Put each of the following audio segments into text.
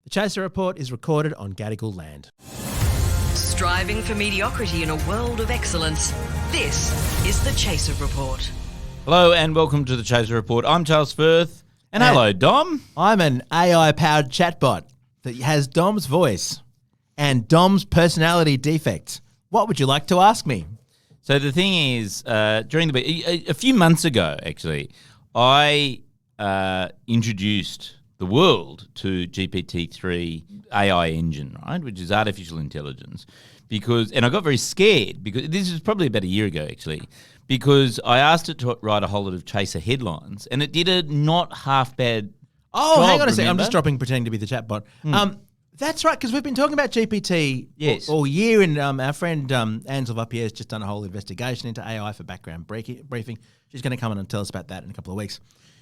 The Chaser Report is recorded on Gadigal land. Striving for mediocrity in a world of excellence. This is the Chaser Report. Hello and welcome to the Chaser Report. I'm Charles Firth. And hello, Dom. I'm an AI-powered chatbot that has Dom's voice and Dom's personality defects. What would you like to ask me? So the thing is, during the week, a few months ago, actually, I introduced the world to GPT-3 AI engine, right, which is artificial intelligence, and I got very scared because this was probably about a year ago, actually, because I asked it to write a whole lot of Chaser headlines, and it did a not half bad. Oh, job, hang on a second. I'm remember? just pretending to be the chatbot. That's right, because we've been talking about GPT Yes. all year, and our friend Ansel up here has just done a whole investigation into AI for background briefing. She's going to come in and tell us about that in a couple of weeks.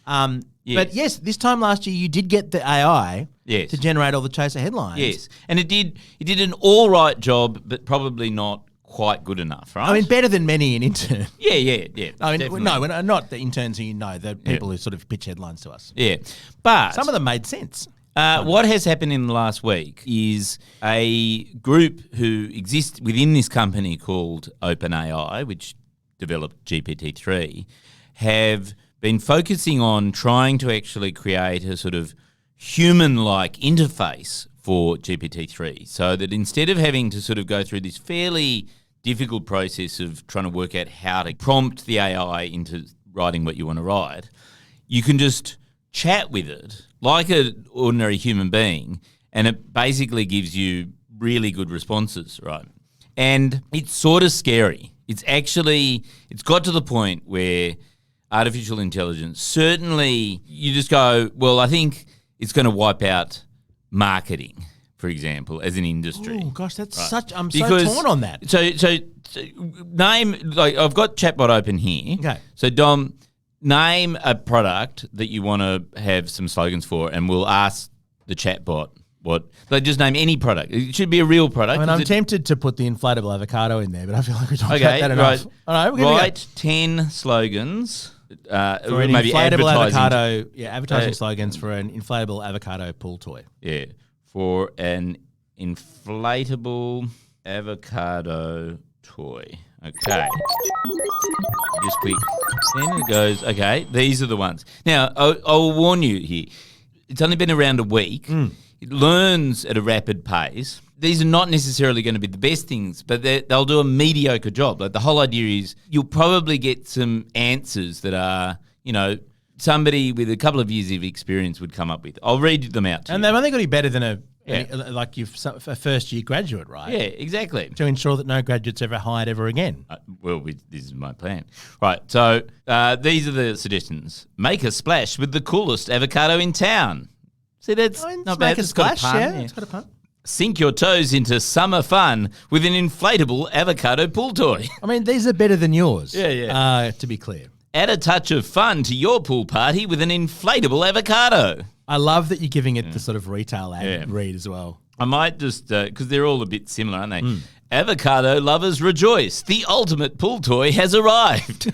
Yes. But yes, this time last year you did get the AI to generate all the Chaser headlines. Yes, and it did an all right job, but probably not quite good enough, right? I mean, better than many in intern. Yeah. I mean, definitely. no, not the interns who you know, the people who sort of pitch headlines to us. Yeah, but Some of them made sense. what has happened in the last week is a group who exists within this company called OpenAI, which developed GPT-3, have been focusing on trying to actually create a sort of human-like interface for GPT-3 so that instead of having to sort of go through this fairly difficult process of trying to work out how to prompt the AI into writing what you want to write, you can just chat with it like an ordinary human being, and it basically gives you really good responses, right? And it's sort of scary. It's got to the point where artificial intelligence, certainly you just go, well, I think it's going to wipe out marketing, for example, as an industry. Oh gosh, that's Right. I'm so torn on that. So name, like, I've got ChatBot open here. Okay. So Dom, name a product that you want to have some slogans for, and we'll ask the chatbot what. Like, just name any product. It should be a real product. I mean, I'm tempted to put the inflatable avocado in there, but I feel like we talked about that enough. Right. All right, we're gonna Write 10 slogans. for an maybe inflatable advertising. avocado. Yeah, advertising slogans for an inflatable avocado pool toy. Yeah, for an inflatable avocado toy. Okay. Just click. Then it goes, okay, these are the ones. Now, I'll warn you here. It's only been around a week. It learns at a rapid pace. These are not necessarily going to be the best things, but they'll do a mediocre job. Like, the whole idea is you'll probably get some answers that are, somebody with a couple of years of experience would come up with. I'll read them out to you. And they've only got to be better than a first-year graduate, right? Yeah, exactly. To ensure that no graduates ever hired ever again. This is my plan. Right, so these are the suggestions. Make a splash with the coolest avocado in town. See, that's not bad. Make a It's got splash, pun, yeah. It's got a pun. Sink your toes into summer fun with an inflatable avocado pool toy. I mean, these are better than yours. Yeah. To be clear. Add a touch of fun to your pool party with an inflatable avocado. I love that you're giving it the sort of retail ad read as well. I might just, because they're all a bit similar, aren't they? Avocado lovers rejoice. The ultimate pool toy has arrived.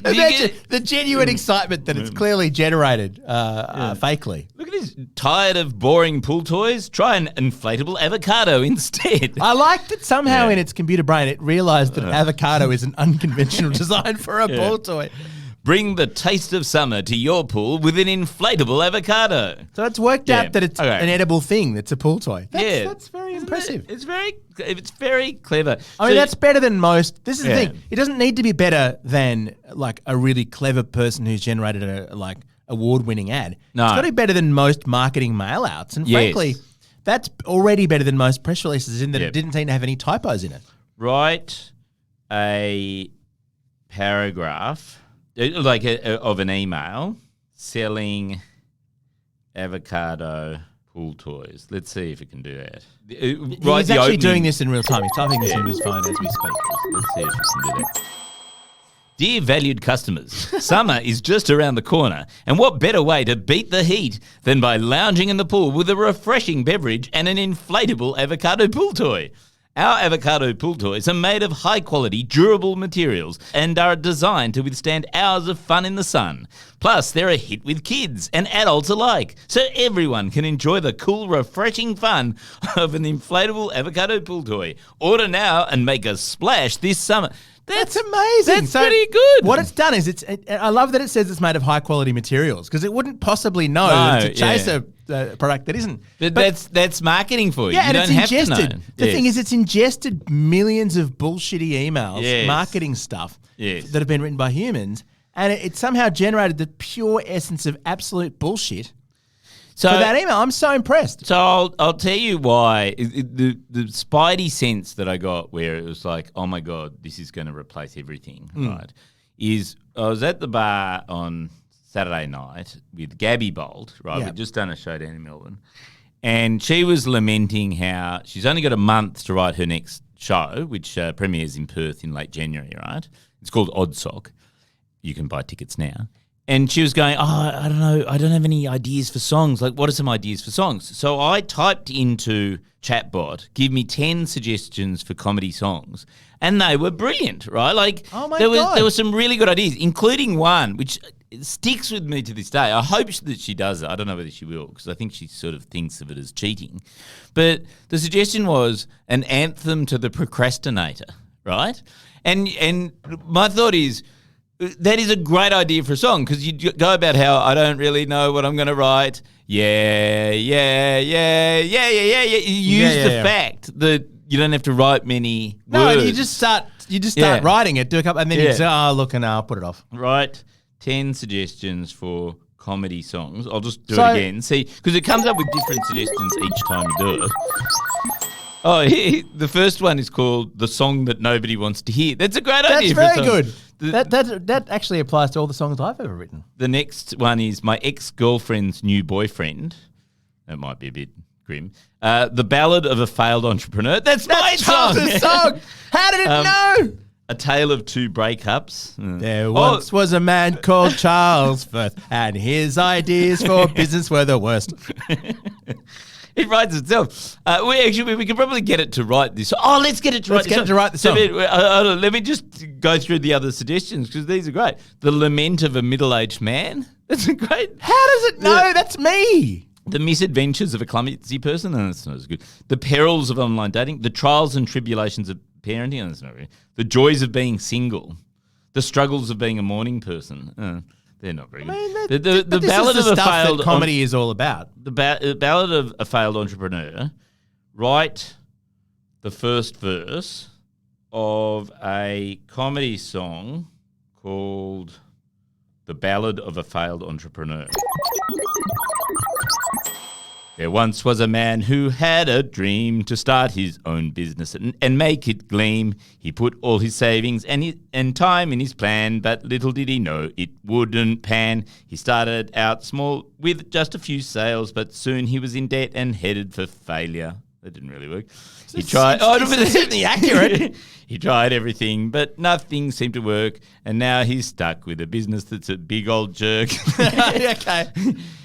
Imagine the genuine excitement that it's clearly generated fakely. Look at this. Tired of boring pool toys? Try an inflatable avocado instead. I like that somehow in its computer brain it realised that avocado is an unconventional design for a pool toy. Bring the taste of summer to your pool with an inflatable avocado. So it's worked out that it's an edible thing that's a pool toy. That's very impressive. It's very clever. I mean, that's better than most. This is the thing. It doesn't need to be better than like a really clever person who's generated a award-winning ad. No. It's got to be better than most marketing mail-outs. And frankly, that's already better than most press releases in that it didn't seem to have any typos in it. Write a paragraph of an email selling avocado pool toys. Let's see if it can do that. He's actually doing this in real time. He's typing this into his phone as we speak. Let's see if it can do that. Dear valued customers, summer is just around the corner, and what better way to beat the heat than by lounging in the pool with a refreshing beverage and an inflatable avocado pool toy? Our avocado pull toys are made of high-quality, durable materials and are designed to withstand hours of fun in the sun. Plus, they're a hit with kids and adults alike, so everyone can enjoy the cool, refreshing fun of an inflatable avocado pull toy. Order now and make a splash this summer. That's amazing. That's pretty good. What it's done is I love that it says it's made of high quality materials because it wouldn't possibly know to chase a product that isn't. But that's marketing for you. Yeah, you and don't it's have ingested. to know. The thing is, it's ingested millions of bullshitty emails, marketing stuff that have been written by humans, and it somehow generated the pure essence of absolute bullshit. So for that email, I'm so impressed. So I'll tell you why. The spidey sense that I got where it was like, oh my God, this is going to replace everything, right, is I was at the bar on Saturday night with Gabby Bolt, right? Yeah. We'd just done a show down in Melbourne. And she was lamenting how she's only got a month to write her next show, which premieres in Perth in late January, right? It's called Odd Sock. You can buy tickets now. And she was going, I don't know, I don't have any ideas for songs. Like, what are some ideas for songs? So I typed into ChatBot, give me 10 suggestions for comedy songs, and they were brilliant, right? Like, oh my God. There were some really good ideas, including one which sticks with me to this day. I hope that she does it. I don't know whether she will because I think she sort of thinks of it as cheating. But the suggestion was an anthem to the procrastinator, right? And my thought is, that is a great idea for a song because you go about how I don't really know what I'm going to write. Yeah. You use the fact that you don't have to write many words. No, you just start writing it, do a couple, and then you say, oh, look, and I'll put it off. Write 10 suggestions for comedy songs. I'll just do it again. See, because it comes up with different suggestions each time you do it. Oh, the first one is called The Song That Nobody Wants to Hear. That's a great idea. That's very good. That actually applies to all the songs I've ever written. The next one is My Ex-Girlfriend's New Boyfriend. That might be a bit grim. The Ballad of a Failed Entrepreneur. That's my song. song. How did it know? A Tale of Two Breakups. There once was a man called Charles Firth, and his ideas for business were the worst. It writes itself. We could probably get it to write this. Oh, let's get it to write this. Let's get it to write the song. Let me just go through the other suggestions because these are great. The Lament of a Middle-Aged Man. That's a great. How does it know? That's me. The Misadventures of a Clumsy Person. No, that's not as good. The Perils of Online Dating. The Trials and Tribulations of Parenting. No, that's not really. The Joys of Being Single. The Struggles of Being a Morning Person. They're not very good. The Ballad of a Failed comedy is all about. The Ballad of a Failed Entrepreneur. Write the first verse of a comedy song called The Ballad of a Failed Entrepreneur. There once was a man who had a dream to start his own business and make it gleam. He put all his savings and time in his plan, but little did he know it wouldn't pan. He started out small with just a few sales, but soon he was in debt and headed for failure. That didn't really work. He tried. It's certainly accurate. He tried everything, but nothing seemed to work, and now he's stuck with a business that's a big old jerk. Okay.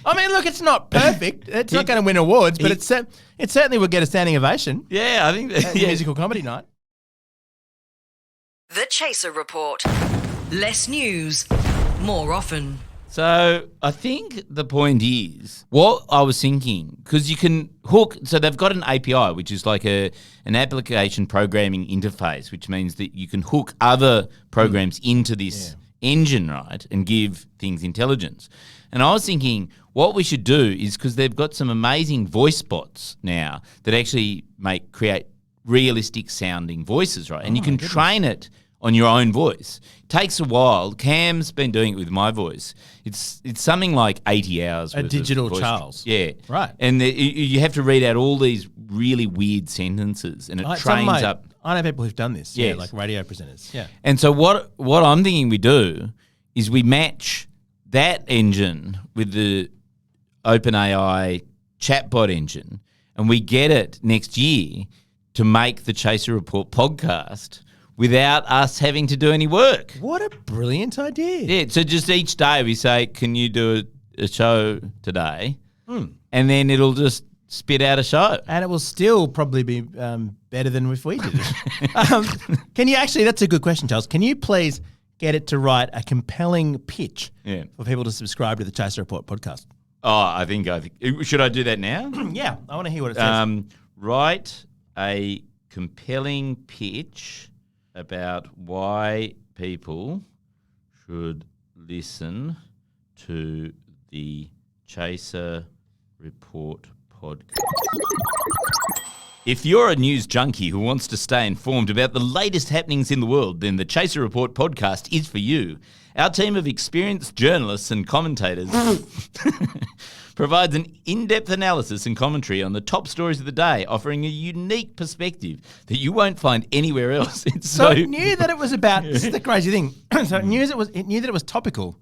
I mean, look, it's not perfect. It's not going to win awards, but it certainly will get a standing ovation. Yeah, I think at musical comedy night. The Chaser Report. Less news, more often. So I think the point is, what I was thinking, because you can hook, so they've got an API, which is like an application programming interface, which means that you can hook other programs into this engine, right, and give things intelligence. And I was thinking what we should do is, because they've got some amazing voice bots now that actually create realistic sounding voices, right? And you can train it on your own voice. It takes a while. Cam's been doing it with my voice. It's something like 80 hours. A digital Charles. Yeah. Right. And you have to read out all these really weird sentences, and it trains up. I know people who've done this. Yes. Yeah, like radio presenters. Yeah. And so what I'm thinking we do is we match that engine with the OpenAI chatbot engine, and we get it next year to make the Chaser Report podcast without us having to do any work. What a brilliant idea. Yeah, so just each day we say, can you do a show today? And then it'll just spit out a show. And it will still probably be better than if we did it. Can you actually, that's a good question, Charles. Can you please get it to write a compelling pitch for people to subscribe to the Chaser Report podcast? Oh, I think. Should I do that now? Yeah, I want to hear what it says. Write a compelling pitch about why people should listen to the Chaser Report podcast. If you're a news junkie who wants to stay informed about the latest happenings in the world, then the Chaser Report podcast is for you. Our team of experienced journalists and commentators provides an in-depth analysis and commentary on the top stories of the day, offering a unique perspective that you won't find anywhere else. So it knew that it was about, this is the crazy thing, so it knew that it was topical,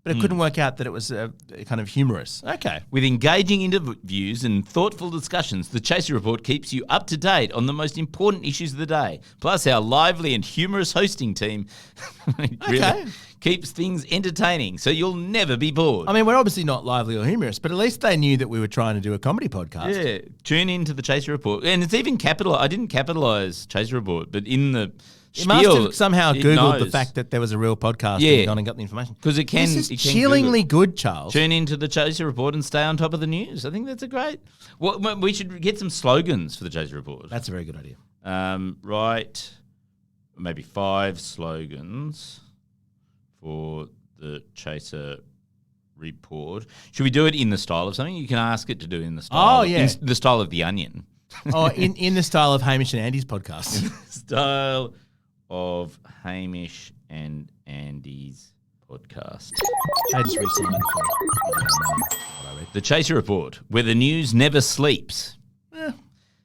but it couldn't work out that it was kind of humorous. Okay. With engaging interviews and thoughtful discussions, the Chaser Report keeps you up to date on the most important issues of the day. Plus, our lively and humorous hosting team really keeps things entertaining, so you'll never be bored. I mean, we're obviously not lively or humorous, but at least they knew that we were trying to do a comedy podcast. Yeah. Tune in to the Chaser Report. And it's even I didn't capitalize Chaser Report, but in the It must have somehow Googled the fact that there was a real podcast and gone and got the information. Because it can. This is chillingly good, Charles. Tune into the Chaser Report and stay on top of the news. I think that's a great. Well, we should get some slogans for the Chaser Report. That's a very good idea. Write maybe 5 slogans for the Chaser Report. Should we do it in the style of something? You can ask it to do it in the style. In the style of The Onion. In the style of Hamish and Andy's podcast. Style of Hamish and Andy's podcast. I just recently The Chaser Report, where the news never sleeps.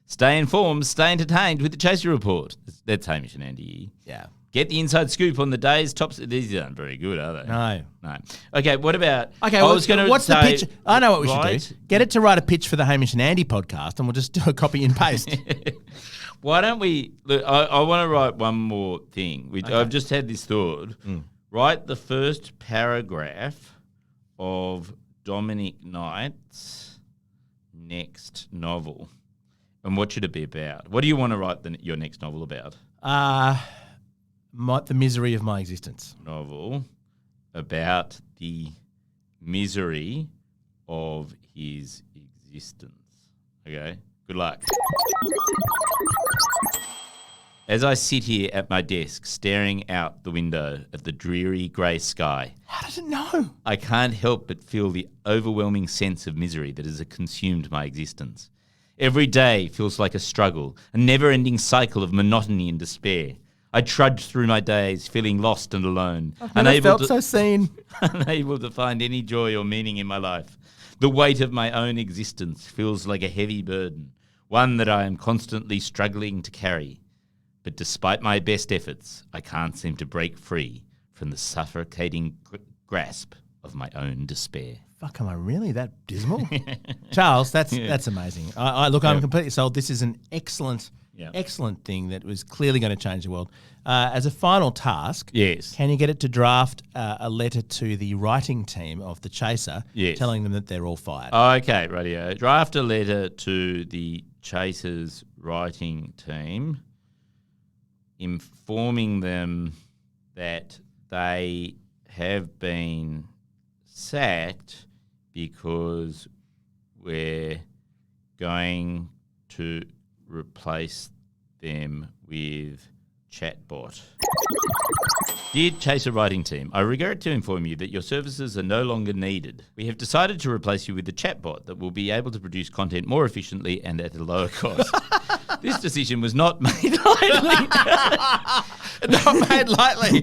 Stay informed, stay entertained with the Chaser Report. That's Hamish and Andy. Yeah. Get the inside scoop on the day's tops. These aren't very good, are they? No. Okay, what about... Okay, what's the pitch? I know what we should do. Get it to write a pitch for the Hamish and Andy podcast, and we'll just do a copy and paste. Why don't we... Look, I want to write one more thing. I've just had this thought. Write the first paragraph of Dominic Knight's next novel. And what should it be about? What do you want to write your next novel about? The misery of my existence. Novel about the misery of his existence. Okay, good luck. As I sit here at my desk, staring out the window at the dreary grey sky. How does it know? I can't help but feel the overwhelming sense of misery that has consumed my existence. Every day feels like a struggle, a never-ending cycle of monotony and despair. I trudge through my days, feeling lost and alone. I've never felt so seen. Unable to find any joy or meaning in my life. The weight of my own existence feels like a heavy burden, one that I am constantly struggling to carry. But despite my best efforts, I can't seem to break free from the suffocating grasp of my own despair. Fuck, am I really that dismal? Charles, that's amazing. I'm completely sold. This is an excellent thing that was clearly going to change the world. As a final task, can you get it to draft a letter to the writing team of The Chaser telling them that they're all fired? Okay, radio. Draft a letter to the Chaser's writing team informing them that they have been sacked because we're going to replace them with ChatBot. Dear Chaser writing team, I regret to inform you that your services are no longer needed. We have decided to replace you with the ChatBot that will be able to produce content more efficiently and at a lower cost. This decision was not made lightly. Not made lightly.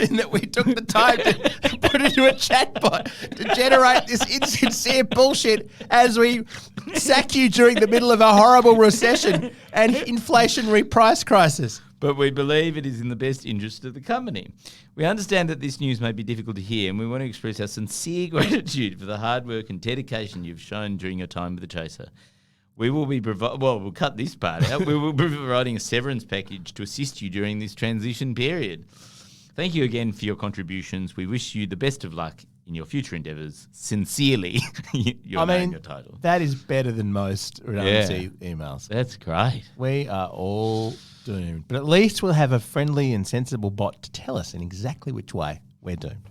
In that we took the time to put into a chatbot to generate this insincere bullshit as we sack you during the middle of a horrible recession and inflationary price crisis. But we believe it is in the best interest of the company. We understand that this news may be difficult to hear, and we want to express our sincere gratitude for the hard work and dedication you've shown during your time with the Chaser. We will be we'll cut this part out. We will be providing a severance package to assist you during this transition period. Thank you again for your contributions. We wish you the best of luck in your future endeavours. Sincerely, your name, your title. That is better than most redundancy emails. That's great. We are all doomed. But at least we'll have a friendly and sensible bot to tell us in exactly which way we're doomed.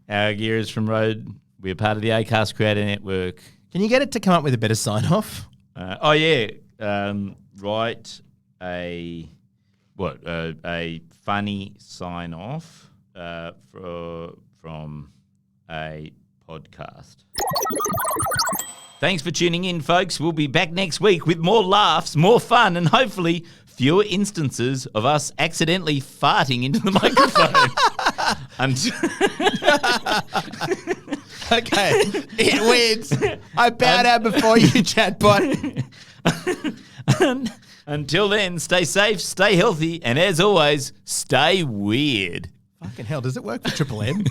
Our gear is from Rode. We're part of the Acast Creator Network. Can you get it to come up with a better sign-off? Write a funny sign-off from a podcast. Thanks for tuning in, folks. We'll be back next week with more laughs, more fun, and hopefully fewer instances of us accidentally farting into the microphone. Okay, it wins. I bow down before you, chatbot. Until then, stay safe, stay healthy, and as always, stay weird. Fucking hell, does it work for Triple M?